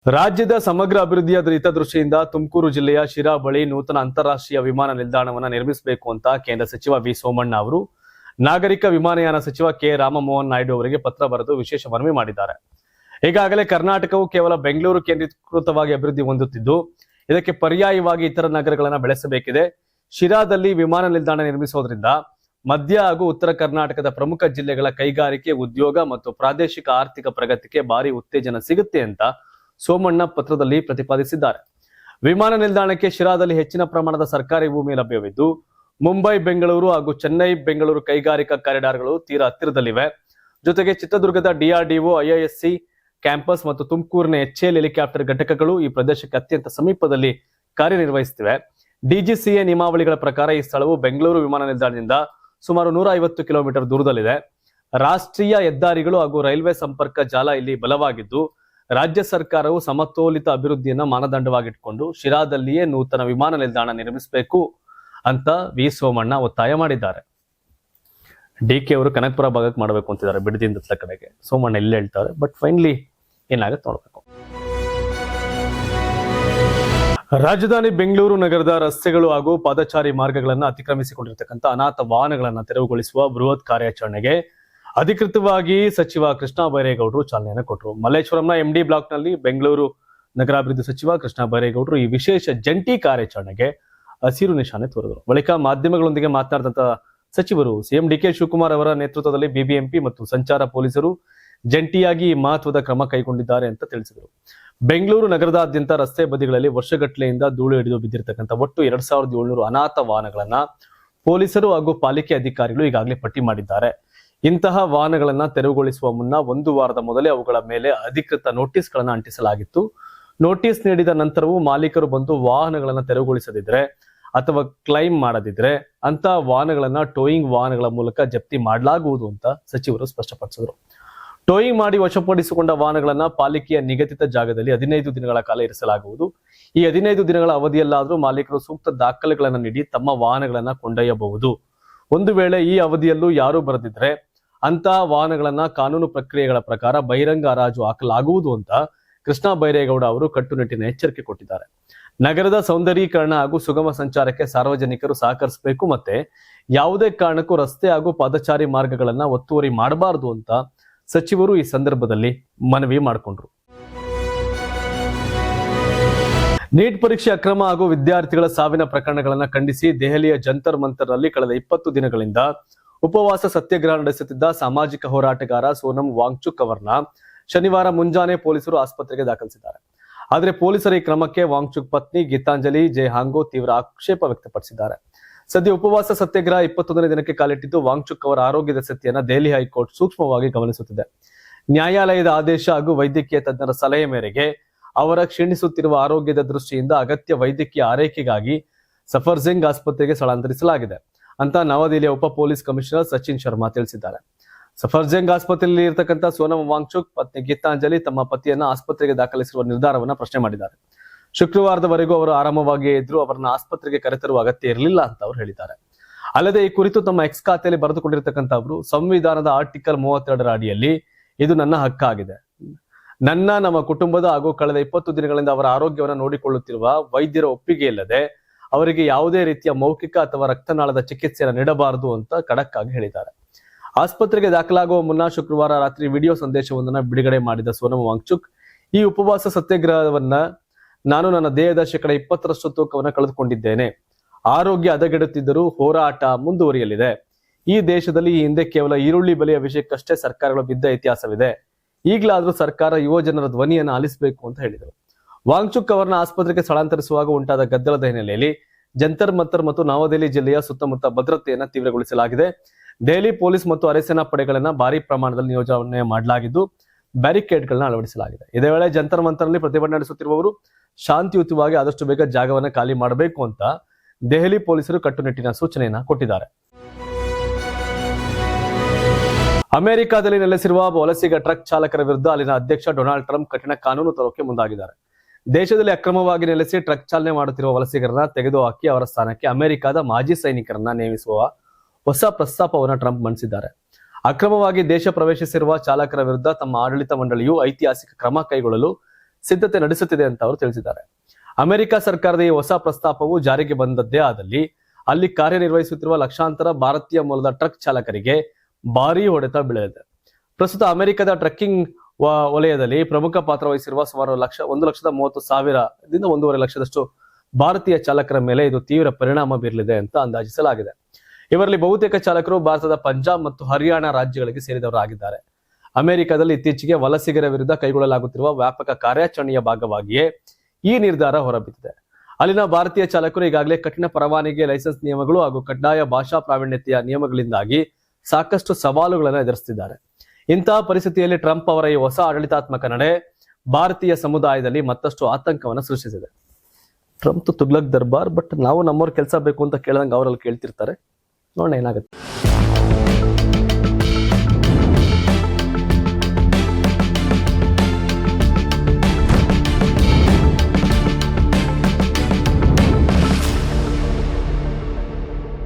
ರಾಜ್ಯದ ಸಮಗ್ರ ಅಭಿವೃದ್ಧಿಯ ಹಿತದೃಷ್ಟಿಯಿಂದ ತುಮಕೂರು ಜಿಲ್ಲೆಯ ಶಿರಾ ಬಳಿ ನೂತನ ಅಂತಾರಾಷ್ಟ್ರೀಯ ವಿಮಾನ ನಿಲ್ದಾಣವನ್ನು ನಿರ್ಮಿಸಬೇಕು ಅಂತ ಕೇಂದ್ರ ಸಚಿವ ವಿ ಸೋಮಣ್ಣ ಅವರು ನಾಗರಿಕ ವಿಮಾನಯಾನ ಸಚಿವ ಕೆ ರಾಮಮೋಹನ್ ನಾಯ್ಡು ಅವರಿಗೆ ಪತ್ರ ಬರೆದು ವಿಶೇಷ ಮನವಿ ಮಾಡಿದ್ದಾರೆ. ಈಗಾಗಲೇ ಕರ್ನಾಟಕವು ಕೇವಲ ಬೆಂಗಳೂರು ಕೇಂದ್ರೀಕೃತವಾಗಿ ಅಭಿವೃದ್ಧಿ ಹೊಂದುತ್ತಿದ್ದು, ಇದಕ್ಕೆ ಪರ್ಯಾಯವಾಗಿ ಇತರ ನಗರಗಳನ್ನು ಬೆಳೆಸಬೇಕಿದೆ. ಶಿರಾದಲ್ಲಿ ವಿಮಾನ ನಿಲ್ದಾಣ ನಿರ್ಮಿಸುವುದರಿಂದ ಮಧ್ಯ ಹಾಗೂ ಉತ್ತರ ಕರ್ನಾಟಕದ ಪ್ರಮುಖ ಜಿಲ್ಲೆಗಳ ಕೈಗಾರಿಕೆ, ಉದ್ಯೋಗ ಮತ್ತು ಪ್ರಾದೇಶಿಕ ಆರ್ಥಿಕ ಪ್ರಗತಿಗೆ ಭಾರಿ ಉತ್ತೇಜನ ಸಿಗುತ್ತೆ ಅಂತ ಸೋಮಣ್ಣ ಪತ್ರದಲ್ಲಿ ಪ್ರತಿಪಾದಿಸಿದ್ದಾರೆ. ವಿಮಾನ ನಿಲ್ದಾಣಕ್ಕೆ ಶಿರಾದಲ್ಲಿ ಹೆಚ್ಚಿನ ಪ್ರಮಾಣದ ಸರ್ಕಾರಿ ಭೂಮಿ ಲಭ್ಯವಿದ್ದು, ಮುಂಬೈ ಬೆಂಗಳೂರು ಹಾಗೂ ಚೆನ್ನೈ ಬೆಂಗಳೂರು ಕೈಗಾರಿಕಾ ಕಾರಿಡಾರ್ಗಳು ತೀರಾ ಹತ್ತಿರದಲ್ಲಿವೆ. ಜೊತೆಗೆ ಚಿತ್ರದುರ್ಗದ ಡಿಆರ್ಡಿಒ, ಐಐಎಸ್ಸಿ ಕ್ಯಾಂಪಸ್ ಮತ್ತು ತುಮಕೂರಿನ HAL ಹೆಲಿಕಾಪ್ಟರ್ ಘಟಕಗಳು ಈ ಪ್ರದೇಶಕ್ಕೆ ಅತ್ಯಂತ ಸಮೀಪದಲ್ಲಿ ಕಾರ್ಯನಿರ್ವಹಿಸುತ್ತಿವೆ. DGCA ನಿಯಮಾವಳಿಗಳ ಪ್ರಕಾರ ಈ ಸ್ಥಳವು ಬೆಂಗಳೂರು ವಿಮಾನ ನಿಲ್ದಾಣದಿಂದ ಸುಮಾರು 150 ಕಿಲೋಮೀಟರ್ ದೂರದಲ್ಲಿದೆ. ರಾಷ್ಟ್ರೀಯ ಹೆದ್ದಾರಿಗಳು ಹಾಗೂ ರೈಲ್ವೆ ಸಂಪರ್ಕ ಜಾಲ ಇಲ್ಲಿ ಬಲವಾಗಿದ್ದು, ರಾಜ್ಯ ಸರ್ಕಾರವು ಸಮತೋಲಿತ ಅಭಿವೃದ್ಧಿಯನ್ನ ಮಾನದಂಡವಾಗಿಟ್ಟುಕೊಂಡು ಶಿರಾದಲ್ಲಿಯೇ ನೂತನ ವಿಮಾನ ನಿಲ್ದಾಣ ನಿರ್ಮಿಸಬೇಕು ಅಂತ ವಿ ಸೋಮಣ್ಣ ಒತ್ತಾಯ ಮಾಡಿದ್ದಾರೆ. DK ಅವರು ಕನಕಪುರ ಭಾಗಕ್ಕೆ ಮಾಡಬೇಕು ಅಂತಿದ್ದಾರೆ, ಬಿಡದಿಂದ ಕಡೆಗೆ. ಸೋಮಣ್ಣ ಇಲ್ಲಿ ಹೇಳ್ತಾರೆ, ಬಟ್ ಫೈನಲಿ ಏನಾಗುತ್ತೆ ನೋಡ್ಬೇಕು. ರಾಜಧಾನಿ ಬೆಂಗಳೂರು ನಗರದ ರಸ್ತೆಗಳು ಹಾಗೂ ಪಾದಚಾರಿ ಮಾರ್ಗಗಳನ್ನು ಅತಿಕ್ರಮಿಸಿಕೊಂಡಿರತಕ್ಕಂಥ ಅನಾಥ ವಾಹನಗಳನ್ನು ತೆರವುಗೊಳಿಸುವ ಬೃಹತ್ ಕಾರ್ಯಾಚರಣೆಗೆ ಅಧಿಕೃತವಾಗಿ ಸಚಿವ ಕೃಷ್ಣ ಬೈರೇಗೌಡರು ಚಾಲನೆಯನ್ನು ಕೊಟ್ಟರು. ಮಲ್ಲೇಶ್ವರಂನ MD ಬ್ಲಾಕ್ನಲ್ಲಿ ಬೆಂಗಳೂರು ನಗರಾಭಿವೃದ್ಧಿ ಸಚಿವ ಕೃಷ್ಣ ಬೈರೇಗೌಡರು ಈ ವಿಶೇಷ ಜಂಟಿ ಕಾರ್ಯಾಚರಣೆಗೆ ಹಸಿರು ನಿಶಾನೆ ತೋರಿದರು. ಬಳಿಕ ಮಾಧ್ಯಮಗಳೊಂದಿಗೆ ಮಾತನಾಡಿದಂತ ಸಚಿವರು CM DK ಶಿವಕುಮಾರ್ ಅವರ ನೇತೃತ್ವದಲ್ಲಿ BBMP ಮತ್ತು ಸಂಚಾರ ಪೊಲೀಸರು ಜಂಟಿಯಾಗಿ ಈ ಮಹತ್ವದ ಕ್ರಮ ಕೈಗೊಂಡಿದ್ದಾರೆ ಅಂತ ತಿಳಿಸಿದರು. ಬೆಂಗಳೂರು ನಗರದಾದ್ಯಂತ ರಸ್ತೆ ಬದಿಗಳಲ್ಲಿ ವರ್ಷಗಟ್ಟಲೆಯಿಂದ ಧೂಳು ಹಿಡಿದು ಬಿದ್ದಿರತಕ್ಕಂಥ ಒಟ್ಟು 2700 ಅನಾಥ ವಾಹನಗಳನ್ನ ಪೊಲೀಸರು ಹಾಗೂ ಪಾಲಿಕೆ ಅಧಿಕಾರಿಗಳು ಈಗಾಗಲೇ ಪಟ್ಟಿ ಮಾಡಿದ್ದಾರೆ. ಇಂತಹ ವಾಹನಗಳನ್ನ ತೆರವುಗೊಳಿಸುವ ಮುನ್ನ 1 ವಾರದ ಮೊದಲೇ ಅವುಗಳ ಮೇಲೆ ಅಧಿಕೃತ ನೋಟಿಸ್ಗಳನ್ನ ಅಂಟಿಸಲಾಗಿತ್ತು. ನೋಟಿಸ್ ನೀಡಿದ ನಂತರವೂ ಮಾಲೀಕರು ಬಂದು ವಾಹನಗಳನ್ನ ತೆರವುಗೊಳಿಸದಿದ್ರೆ ಅಥವಾ ಕ್ಲೈಮ್ ಮಾಡದಿದ್ರೆ ಅಂತ ವಾಹನಗಳನ್ನ ಟೋಯಿಂಗ್ ವಾಹನಗಳ ಮೂಲಕ ಜಪ್ತಿ ಮಾಡಲಾಗುವುದು ಅಂತ ಸಚಿವರು ಸ್ಪಷ್ಟಪಡಿಸಿದರು. ಟೋಯಿಂಗ್ ಮಾಡಿ ವಶಪಡಿಸಿಕೊಂಡ ವಾಹನಗಳನ್ನ ಪಾಲಿಕೆಯ ನಿಗದಿತ ಜಾಗದಲ್ಲಿ 15 ದಿನಗಳ ಕಾಲ ಇರಿಸಲಾಗುವುದು. ಈ 15 ದಿನಗಳ ಅವಧಿಯಲ್ಲಾದರೂ ಮಾಲೀಕರು ಸೂಕ್ತ ದಾಖಲೆಗಳನ್ನು ನೀಡಿ ತಮ್ಮ ವಾಹನಗಳನ್ನ ಕೊಂಡೊಯ್ಯಬಹುದು. ಒಂದು ವೇಳೆ ಈ ಅವಧಿಯಲ್ಲೂ ಯಾರೂ ಬರದಿದ್ರೆ ಅಂತ ವಾಹನಗಳನ್ನ ಕಾನೂನು ಪ್ರಕ್ರಿಯೆಗಳ ಪ್ರಕಾರ ಬಹಿರಂಗ ಹರಾಜು ಹಾಕಲಾಗುವುದು ಅಂತ ಕೃಷ್ಣ ಬೈರೇಗೌಡ ಅವರು ಕಟ್ಟುನಿಟ್ಟಿನ ಎಚ್ಚರಿಕೆ ಕೊಟ್ಟಿದ್ದಾರೆ. ನಗರದ ಸೌಂದರೀಕರಣ ಹಾಗೂ ಸುಗಮ ಸಂಚಾರಕ್ಕೆ ಸಾರ್ವಜನಿಕರು ಸಹಕರಿಸಬೇಕು, ಮತ್ತೆ ಯಾವುದೇ ಕಾರಣಕ್ಕೂ ರಸ್ತೆ ಹಾಗೂ ಪಾದಚಾರಿ ಮಾರ್ಗಗಳನ್ನ ಒತ್ತುವರಿ ಮಾಡಬಾರದು ಅಂತ ಸಚಿವರು ಈ ಸಂದರ್ಭದಲ್ಲಿ ಮನವಿ ಮಾಡಿಕೊಂಡ್ರು. ನೀಟ್ ಪರೀಕ್ಷೆ ಅಕ್ರಮ ಹಾಗೂ ವಿದ್ಯಾರ್ಥಿಗಳ ಸಾವಿನ ಪ್ರಕರಣಗಳನ್ನು ಖಂಡಿಸಿ ದೆಹಲಿಯ ಜಂತರ್ ಮಂತರ್ನಲ್ಲಿ ಕಳೆದ 20 ದಿನಗಳಿಂದ ಉಪವಾಸ ಸತ್ಯಾಗ್ರಹ ನಡೆಸುತ್ತಿದ್ದ ಸಾಮಾಜಿಕ ಹೋರಾಟಗಾರ ಸೋನಮ್ ವಾಂಗ್ಚುಕ್ ಅವರನ್ನ ಶನಿವಾರ ಮುಂಜಾನೆ ಪೊಲೀಸರು ಆಸ್ಪತ್ರೆಗೆ ದಾಖಲಿಸಿದ್ದಾರೆ. ಆದರೆ ಪೊಲೀಸರ ಈ ಕ್ರಮಕ್ಕೆ ವಾಂಗ್ಚುಕ್ ಪತ್ನಿ ಗೀತಾಂಜಲಿ ಜಯಹಾಂಗೋ ತೀವ್ರ ಆಕ್ಷೇಪ ವ್ಯಕ್ತಪಡಿಸಿದ್ದಾರೆ. ಸದ್ಯ ಉಪವಾಸ ಸತ್ಯಾಗ್ರಹ 21ನೇ ದಿನಕ್ಕೆ ಕಾಲಿಟ್ಟಿದ್ದು, ವಾಂಗ್ಚುಕ್ ಅವರ ಆರೋಗ್ಯದ ಸ್ಥಿತಿಯನ್ನ ದೆಹಲಿ ಹೈಕೋರ್ಟ್ ಸೂಕ್ಷ್ಮವಾಗಿ ಗಮನಿಸುತ್ತಿದೆ. ನ್ಯಾಯಾಲಯದ ಆದೇಶ ಹಾಗೂ ವೈದ್ಯಕೀಯ ತಜ್ಞರ ಸಲಹೆ ಮೇರೆಗೆ ಅವರ ಕ್ಷೀಣಿಸುತ್ತಿರುವ ಆರೋಗ್ಯದ ದೃಷ್ಟಿಯಿಂದ ಅಗತ್ಯ ವೈದ್ಯಕೀಯ ಆರೈಕೆಗಾಗಿ ಸಫರ್ಜಂಗ್ ಆಸ್ಪತ್ರೆಗೆ ಸ್ಥಳಾಂತರಿಸಲಾಗಿದೆ ಅಂತ ನವದೆಹಲಿಯ ಉಪ ಪೊಲೀಸ್ ಕಮಿಷನರ್ ಸಚಿನ್ ಶರ್ಮಾ ತಿಳಿಸಿದ್ದಾರೆ. ಸಫರ್ಜಂಗ್ ಆಸ್ಪತ್ರೆಯಲ್ಲಿ ಇರತಕ್ಕಂಥ ಸೋನಮ್ ವಾಂಗ್ಚುಕ್ ಪತ್ನಿ ಗೀತಾಂಜಲಿ ತಮ್ಮ ಪತಿಯನ್ನ ಆಸ್ಪತ್ರೆಗೆ ದಾಖಲಿಸಿರುವ ನಿರ್ಧಾರವನ್ನ ಪ್ರಶ್ನೆ ಮಾಡಿದ್ದಾರೆ. ಶುಕ್ರವಾರದವರೆಗೂ ಅವರು ಆರಾಮವಾಗಿಯೇ ಇದ್ರು, ಅವರನ್ನ ಆಸ್ಪತ್ರೆಗೆ ಕರೆತರುವ ಅಗತ್ಯ ಇರಲಿಲ್ಲ ಅಂತ ಅವರು ಹೇಳಿದ್ದಾರೆ. ಅಲ್ಲದೆ ಈ ಕುರಿತು ತಮ್ಮ X ಖಾತೆಯಲ್ಲಿ ಬರೆದುಕೊಂಡಿರ್ತಕ್ಕಂಥ ಅವರು, ಸಂವಿಧಾನದ ಆರ್ಟಿಕಲ್ 32ರ ಅಡಿಯಲ್ಲಿ ಇದು ನನ್ನ ಹಕ್ಕಾಗಿದೆ. ನಮ್ಮ ಕುಟುಂಬದ ಹಾಗೂ ಕಳೆದ 20 ದಿನಗಳಿಂದ ಅವರ ಆರೋಗ್ಯವನ್ನು ನೋಡಿಕೊಳ್ಳುತ್ತಿರುವ ವೈದ್ಯರ ಒಪ್ಪಿಗೆ ಇಲ್ಲದೆ ಅವರಿಗೆ ಯಾವುದೇ ರೀತಿಯ ಮೌಖಿಕ ಅಥವಾ ರಕ್ತನಾಳದ ಚಿಕಿತ್ಸೆಯನ್ನು ನೀಡಬಾರದು ಅಂತ ಖಡಕ್ ಆಗಿ ಹೇಳಿದ್ದಾರೆ. ಆಸ್ಪತ್ರೆಗೆ ದಾಖಲಾಗುವ ಮುನ್ನ ಶುಕ್ರವಾರ ರಾತ್ರಿ ವಿಡಿಯೋ ಸಂದೇಶವೊಂದನ್ನು ಬಿಡುಗಡೆ ಮಾಡಿದ ಸೋನಮ್ ವಾಂಗ್ಚುಕ್, ಈ ಉಪವಾಸ ಸತ್ಯಾಗ್ರಹವನ್ನ ನಾನು ನನ್ನ ದೇಹದ 20% ತೂಕವನ್ನು ಕಳೆದುಕೊಂಡಿದ್ದೇನೆ. ಆರೋಗ್ಯ ಹದಗೆಡುತ್ತಿದ್ದರೂ ಹೋರಾಟ ಮುಂದುವರಿಯಲಿದೆ. ಈ ದೇಶದಲ್ಲಿ ಈ ಹಿಂದೆ ಕೇವಲ ಈರುಳ್ಳಿ ಬೆಲೆಯ ವಿಷಯಕ್ಕಷ್ಟೇ ಸರ್ಕಾರಗಳು ಬಿದ್ದ ಇತಿಹಾಸವಿದೆ. ಈಗಲಾದ್ರೂ ಸರ್ಕಾರ ಯುವ ಜನರ ಧ್ವನಿಯನ್ನು ಆಲಿಸಬೇಕು ಅಂತ ಹೇಳಿದರು. ವಾಂಗ್ಚುಕ್ ಅವರನ್ನ ಆಸ್ಪತ್ರೆಗೆ ಸ್ಥಳಾಂತರಿಸುವಾಗ ಉಂಟಾದ ಗದ್ದಲದ ಹಿನ್ನೆಲೆಯಲ್ಲಿ ಜಂತರ್ ಮಂತರ್ ಮತ್ತು ನವದೆಹಲಿ ಜಿಲ್ಲೆಯ ಸುತ್ತಮುತ್ತ ಭದ್ರತೆಯನ್ನ ತೀವ್ರಗೊಳಿಸಲಾಗಿದೆ. ದೆಹಲಿ ಪೊಲೀಸ್ ಮತ್ತು ಅರೆಸೇನಾ ಪಡೆಗಳನ್ನ ಭಾರಿ ಪ್ರಮಾಣದಲ್ಲಿ ನಿಯೋಜನೆ ಮಾಡಲಾಗಿದ್ದು, ಬ್ಯಾರಿಕೇಡ್ಗಳನ್ನ ಅಳವಡಿಸಲಾಗಿದೆ. ಇದೇ ವೇಳೆ ಜಂತರ್ ಮಂತರ್ನಲ್ಲಿ ಪ್ರತಿಭಟನೆ ನಡೆಸುತ್ತಿರುವವರು ಶಾಂತಿಯುತವಾಗಿ ಆದಷ್ಟು ಬೇಗ ಜಾಗವನ್ನ ಖಾಲಿ ಮಾಡಬೇಕು ಅಂತ ದೆಹಲಿ ಪೊಲೀಸರು ಕಟ್ಟುನಿಟ್ಟಿನ ಸೂಚನೆಯನ್ನ ಕೊಟ್ಟಿದ್ದಾರೆ. ಅಮೆರಿಕಾದಲ್ಲಿ ನೆಲೆಸಿರುವ ವಲಸಿಗ ಟ್ರಕ್ ಚಾಲಕರ ವಿರುದ್ಧ ಅಲ್ಲಿನ ಅಧ್ಯಕ್ಷ ಡೊನಾಲ್ಡ್ ಟ್ರಂಪ್ ಕಠಿಣ ಕಾನೂನು ತರೋಕೆ ಮುಂದಾಗಿದ್ದಾರೆ. ದೇಶದಲ್ಲಿ ಅಕ್ರಮವಾಗಿ ನೆಲೆಸಿ ಟ್ರಕ್ ಚಾಲನೆ ಮಾಡುತ್ತಿರುವ ವಲಸಿಗರನ್ನ ತೆಗೆದುಹಾಕಿ ಅವರ ಸ್ಥಾನಕ್ಕೆ ಅಮೆರಿಕದ ಮಾಜಿ ಸೈನಿಕರನ್ನ ನೇಮಿಸುವ ಹೊಸ ಪ್ರಸ್ತಾಪವನ್ನು ಟ್ರಂಪ್ ಮಂಡಿಸಿದ್ದಾರೆ. ಅಕ್ರಮವಾಗಿ ದೇಶ ಪ್ರವೇಶಿಸಿರುವ ಚಾಲಕರ ವಿರುದ್ಧ ತಮ್ಮ ಆಡಳಿತ ಮಂಡಳಿಯು ಐತಿಹಾಸಿಕ ಕ್ರಮ ಕೈಗೊಳ್ಳಲು ಸಿದ್ಧತೆ ನಡೆಸುತ್ತಿದೆ ಅಂತ ಅವರು ತಿಳಿಸಿದ್ದಾರೆ. ಅಮೆರಿಕ ಸರ್ಕಾರದ ಈ ಹೊಸ ಪ್ರಸ್ತಾಪವು ಜಾರಿಗೆ ಬಂದದ್ದೇ ಆದಲ್ಲಿ ಅಲ್ಲಿ ಕಾರ್ಯನಿರ್ವಹಿಸುತ್ತಿರುವ ಲಕ್ಷಾಂತರ ಭಾರತೀಯ ಮೂಲದ ಟ್ರಕ್ ಚಾಲಕರಿಗೆ ಭಾರೀ ಹೊಡೆತ ಬೀಳಲಿದೆ. ಪ್ರಸ್ತುತ ಅಮೆರಿಕದ ಟ್ರಕ್ಕಿಂಗ್ ವಲಯದಲ್ಲಿ ಪ್ರಮುಖ ಪಾತ್ರ ವಹಿಸಿರುವ ಸುಮಾರು 1,30,000ದಿಂದ 1.5 ಲಕ್ಷದಷ್ಟು ಭಾರತೀಯ ಚಾಲಕರ ಮೇಲೆ ಇದು ತೀವ್ರ ಪರಿಣಾಮ ಬೀರಲಿದೆ ಅಂತ ಅಂದಾಜಿಸಲಾಗಿದೆ. ಇವರಲ್ಲಿ ಬಹುತೇಕ ಚಾಲಕರು ಭಾರತದ ಪಂಜಾಬ್ ಮತ್ತು ಹರಿಯಾಣ ರಾಜ್ಯಗಳಿಗೆ ಸೇರಿದವರಾಗಿದ್ದಾರೆ. ಅಮೆರಿಕದಲ್ಲಿ ಇತ್ತೀಚೆಗೆ ವಲಸಿಗರ ವಿರುದ್ಧ ಕೈಗೊಳ್ಳಲಾಗುತ್ತಿರುವ ವ್ಯಾಪಕ ಕಾರ್ಯಾಚರಣೆಯ ಭಾಗವಾಗಿಯೇ ಈ ನಿರ್ಧಾರ ಹೊರಬಿದ್ದಿದೆ. ಅಲ್ಲಿನ ಭಾರತೀಯ ಚಾಲಕರು ಈಗಾಗಲೇ ಕಠಿಣ ಪರವಾನಗಿ, ಲೈಸೆನ್ಸ್ ನಿಯಮಗಳು ಹಾಗೂ ಕಡ್ಡಾಯ ಭಾಷಾ ಪ್ರಾವೀಣ್ಯತೆಯ ನಿಯಮಗಳಿಂದಾಗಿ ಸಾಕಷ್ಟು ಸವಾಲುಗಳನ್ನು ಎದುರಿಸುತ್ತಿದ್ದಾರೆ. ಇಂತಹ ಪರಿಸ್ಥಿತಿಯಲ್ಲಿ ಟ್ರಂಪ್ ಅವರ ಈ ಹೊಸ ಆಡಳಿತಾತ್ಮಕ ನಡೆ ಭಾರತೀಯ ಸಮುದಾಯದಲ್ಲಿ ಮತ್ತಷ್ಟು ಆತಂಕವನ್ನು ಸೃಷ್ಟಿಸಿದೆ. ಟ್ರಂಪ್ ತುಗ್ಲಕ್ ದರ್ಬಾರ್, ಬಟ್ ನಾವು ನಮ್ಮವ್ರ ಕೆಲಸ ಬೇಕು ಅಂತ ಕೇಳಿದಂಗೆ ಅವರಲ್ಲಿ ಕೇಳ್ತಿರ್ತಾರೆ. ನೋಡೋಣ ಏನಾಗುತ್ತೆ.